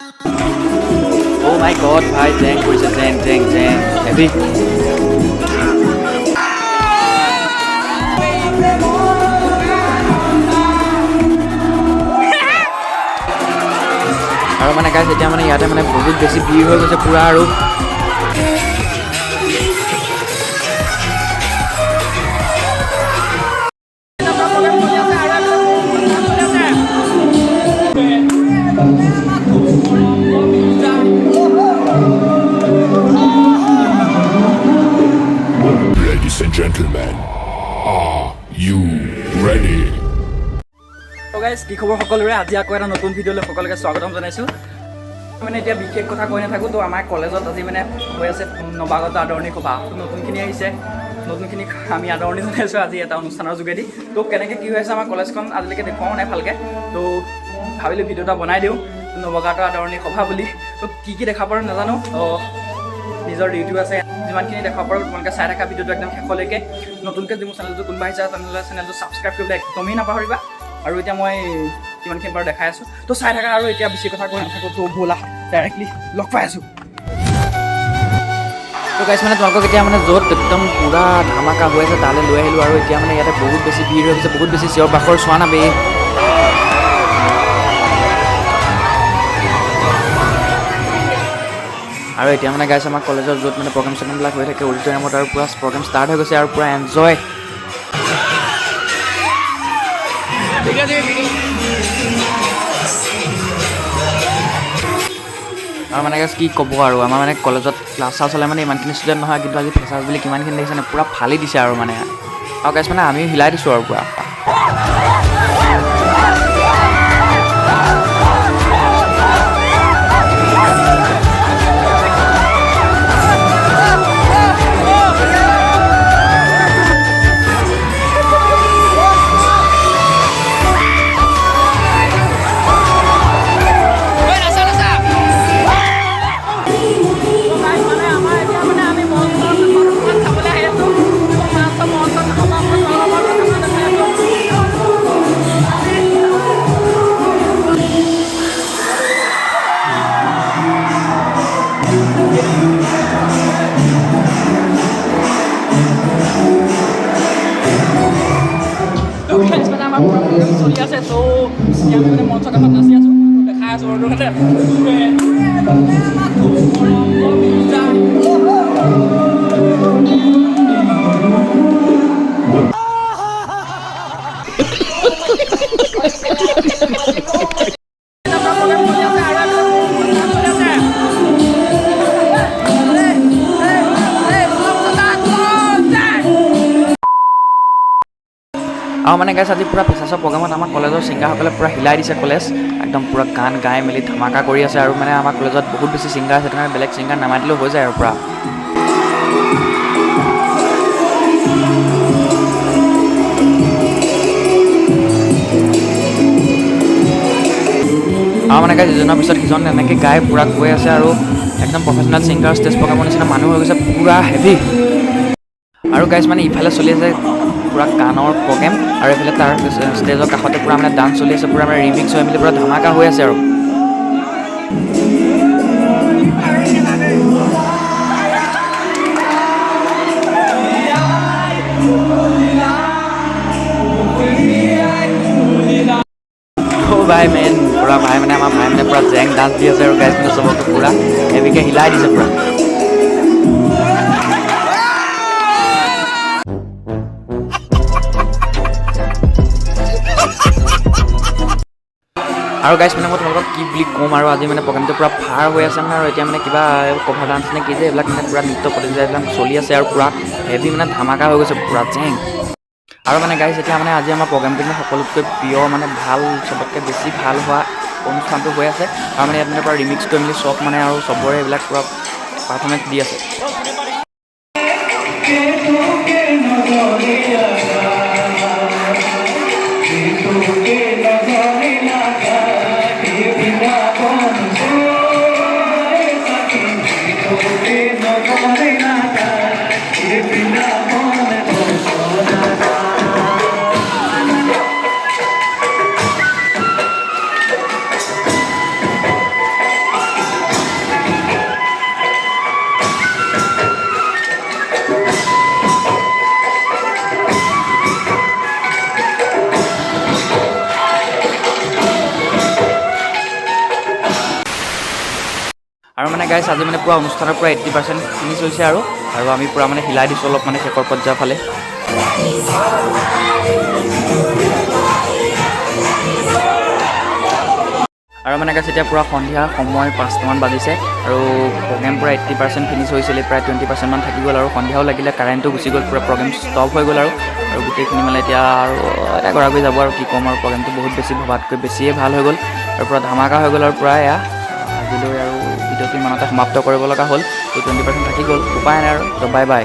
Oh my god, ভাই জেং কৰিছে জেং জেং জেং heavy. আৰু মানে গাইছ এতিয়া মানে ইয়াতে মানে বহুত বেছি ভিৰ হৈ গৈছে পুৰা আৰু Ladies and gentlemen, are you ready? তো গাইছ কি খবৰ সকলোৰে, আজি আকৌ এটা নতুন ভিডিঅ'লৈ সকলোকে স্বাগতম জনাইছোঁ। মানে এতিয়া বিশেষ কথা কৈ নাথাকোঁ, তো আমাৰ কলেজত আজি মানে হৈ আছে নৱাগত আদৰণি সভা। তো নতুনখিনি আহিছে, নতুনখিনিক আমি আদৰণি জনাইছোঁ আজি এটা অনুষ্ঠানৰ যোগেদি। তো কেনেকৈ কি হৈ আছে আমাৰ কলেজখন আজিলৈকে দেখুৱাও নাই ভালকৈ, তো ভাবিলোঁ ভিডিঅ' এটা বনাই দিওঁ নৱাগত আদৰণি সভা বুলি। তো কি দেখা পাৰোঁ নাজানো, নিজৰ ইউটিউব আছে, যিমানখিনি দেখা পাৰোঁ তোমালোকে চাই থকা ভিডিঅ'টো একদম শেষলৈকে। নতুনকৈ যি মোৰ চেনেলটো কোনোবা আহিছে তেনেহ'লে চেনেলটো ছাবস্ক্ৰাইব কৰিবলৈ একদমেই নাপাহৰিবা। আৰু এতিয়া মই কিমানখিনি বাৰু দেখাই আছোঁ, তো চাই থাকা। আৰু এতিয়া বেছি কথা কৈ নাথাকোঁ, তো ব'লা ডাইৰেক্টলি লগ পাই আছোঁ। তো গাইছ মানে তোমালোকক এতিয়া মানে য'ত একদম পূৰা ধামাকা হৈ আছে তালৈ লৈ আহিলোঁ। আৰু এতিয়া মানে ইয়াতে বহুত বেছি ভিৰ হৈ গৈছে, বহুত বেছি চিঞৰ বাখৰ চোৱা নাবে। আৰু এতিয়া মানে গাইছ আমাৰ কলেজৰ য'ত মানে প্ৰগ্ৰেম চগ্ৰেমবিলাক হৈ থাকে অডিটৰিয়ামত, আৰু পূৰা প্ৰগ্ৰেম ষ্টাৰ্ট হৈ গৈছে আৰু পূৰা এনজয়। আৰু মানে গাইছ কি ক'ব আৰু, আমাৰ মানে কলেজত ক্লাছ চাছ হ'লে মানে ইমানখিনি ষ্টুডেণ্ট নহয়, কিন্তু আজি ফ্ৰেছাৰ্ছ বুলি কিমানখিনি দেখিছে মানে পূৰা ফালি দিছে আৰু মানে। আৰু গাইছ মানে আমিও হিলাই দিছোঁ আৰু পূৰা। চলি আছে, তো এতিয়া আমি মানে মঞ্চ কাষত নাচি আছোঁ, দেখাই আছোঁ আৰু আৰু মানে গাইছ আজি পূৰা ফ্ৰেছাৰ্ছৰ প্ৰগ্ৰামত আমাৰ কলেজৰ ছিংগাৰসকলে পূৰা হিলাই দিছে কলেজ, একদম পূৰা গান গাই মেলি ধামাকা কৰি আছে। আৰু মানে আমাৰ কলেজত বহুত বেছি ছিংগাৰ আছে, সেইকাৰণে বেলেগ ছিংগাৰ নামাতিলেও হৈ যায় আৰু পূৰা। আৰু মানে গাইছ ইজনৰ পিছত সিজন এনেকৈ গাই পূৰা গৈ আছে, আৰু একদম প্ৰফেচনেল ছিংগাৰ ষ্টেজ প্ৰগ্ৰামৰ নিচিনা মানুহ হৈ গৈছে পূৰা হেভি। আৰু গাইছ মানে ইফালে চলি আছে পূৰা গানৰ প্ৰগ্ৰেম, আৰু এইফালে তাৰ ষ্টেজৰ কাষতে পূৰা মানে ডান্স চলি আছে, পূৰা মানে ৰিমিক্স হৈ মেলি পূৰা ধামাকা হৈ আছে আৰু। ভাই মেইন পূৰা ভাই মানে আমাৰ ভাই মানে পূৰা জেং ডান্স দি আছে, আৰু গাইছ মানে চবকে পূৰা হেভিকৈ হিলাই দিছে পূৰা। আৰু গাইছ মানে মই তোমালোকক কি বুলি ক'ম, আৰু আজি মানে প্ৰগ্ৰেমটো পূৰা ফাৰ হৈ আছে মানে। আৰু এতিয়া মানে কিবা কভাৰ ডান্স নে কি যে এইবিলাক মানে পূৰা নৃত্য প্ৰতিযোগিতা এইবিলাক চলি আছে, আৰু পূৰা হেভি মানে ধামাকা হৈ গৈছে পূৰা জেং। আৰু মানে গাইছ এতিয়া মানে আজি আমাৰ প্ৰগ্ৰেমটো মানে সকলোতকৈ প্ৰিয় মানে ভাল, চবতকৈ বেছি ভাল হোৱা অনুষ্ঠানটো হৈ আছে। আৰু মানে ইয়াত মানে পূৰা ৰিমিক্স কৰি মেলি চব মানে আৰু চবৰে এইবিলাক পূৰা পাৰফৰ্মেঞ্চ দি আছে। আৰু মানে গাইছ আজি মানে পুৰা অনুষ্ঠানৰ পৰা 80% ফিনিছ হৈছে আৰু আমি পুৰা মানে হিলাই দিছোঁ অলপ মানে শেষৰ পৰ্যায়ৰ ফালে। আৰু মানে গাইছ এতিয়া পুৰা সন্ধিয়া সময় 5টামান বাজিছে আৰু প্ৰগ্ৰেম পুৰা 80% ফিনিছ হৈছিলে, প্ৰায় 20% মান থাকি গ'ল আৰু সন্ধিয়াও লাগিলে, কাৰেণ্টটো গুচি গ'ল, পুৰা প্ৰগ্ৰেম ষ্টপ হৈ গ'ল আৰু গোটেইখিনি মানে এতিয়া আৰু এটা গৰাকী যাব আৰু কি ক'ম আৰু প্ৰগ্ৰেমটো বহুত বেছি ভবাতকৈ বেছিয়ে ভাল হৈ গ'ল আৰু পুৰা ধামাকা হৈ গ'ল আৰু পুৰা এয়া আজিলৈ আৰু ভিডিঅ'টো ইমানতে সমাপ্ত কৰিব লগা হ'ল। 20% থাকি গ'ল, উপায় নাই আৰু বাই বাই।